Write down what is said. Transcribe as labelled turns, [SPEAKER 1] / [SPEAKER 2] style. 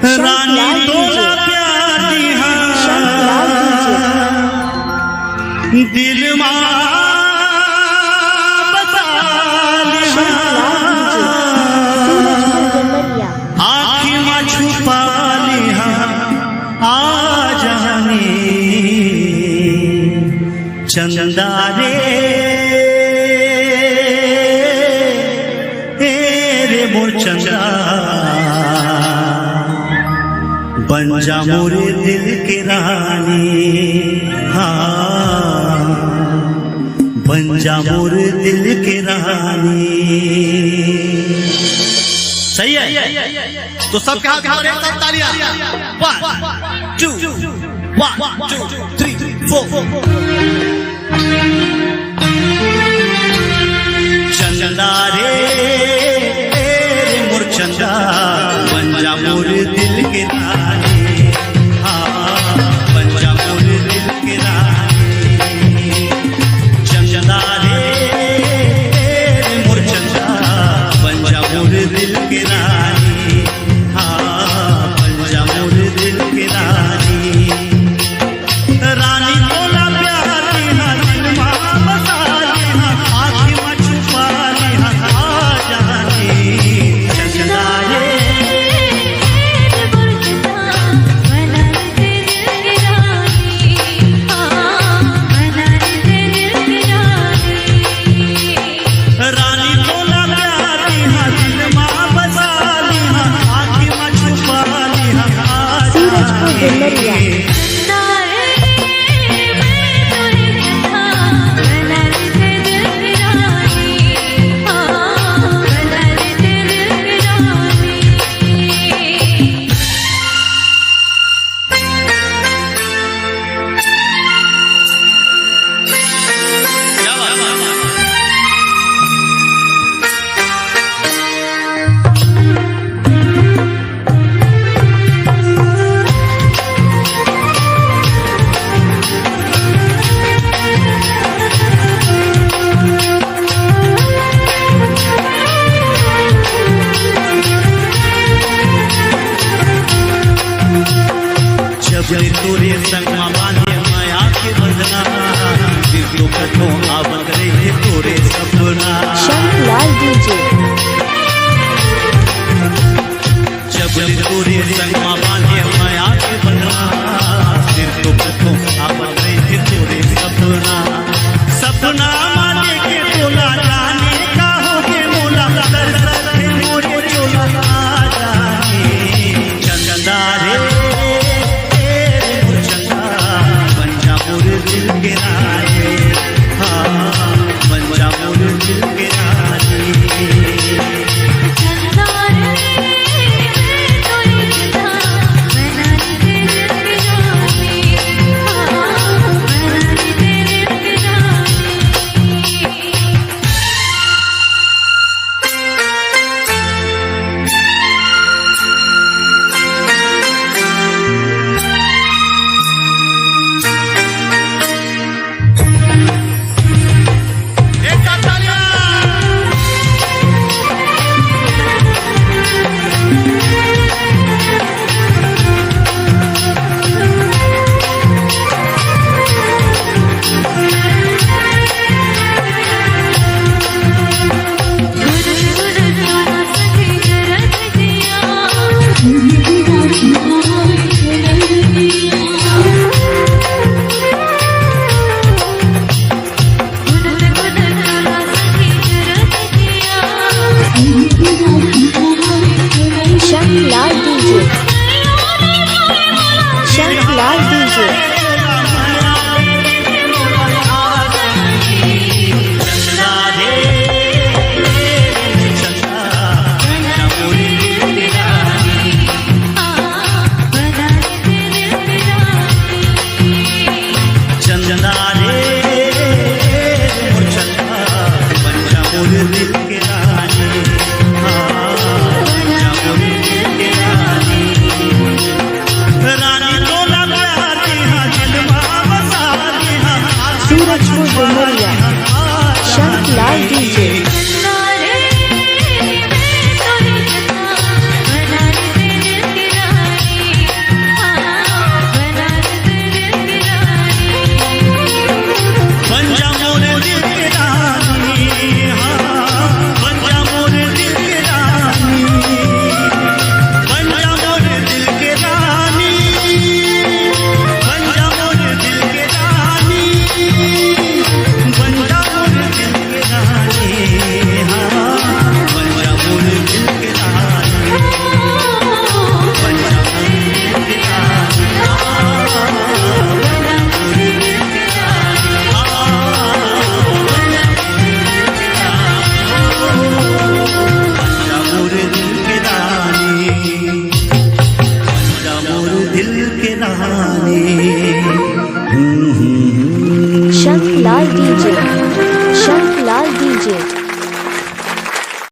[SPEAKER 1] रानी तोला प्यार दिया दिल मां बता लिया आँखी मां छुपा लिया आ जाने चंदा रे मोर चंदा बन जा मोरे दिल के रानी हाँ बन जा मोरे दिल के रानी। सही है तो सबके हाथ में एक साथ तालियां 1 2 3 4 चंदा रे मोर चंदा बन जा मोर दिल के रानी हाँ बन जा मोर दिल के रानी चंदा रे मोर चंदा बन जा मोर दिल के रानी हाँ बन जा मोर दिल के रानी। रानी तोला प्यार दिया दिल मां बसा लिया आँखी मां छुपा लिया आ जाने चंदा रे रानी तोला प्यार दिया दिल मां बसा लिया आँखी मां छुपा लिया आ जाने जब तोरे संगमा बांधे माया के बंधना फिर तो कठों आवत रहे तोरे सपना
[SPEAKER 2] शंकरलाल डीजे
[SPEAKER 1] जब तोरे संगमा बांधे माया के बंधना फिर तो कठों आवत रहे तोरे सपना सपना माने के तोला जाने का होगे मोला दर्शन मोरे चोला आ जाने चंदा रे दिल के रानी हाँ बन जा मोर दिल के रानी।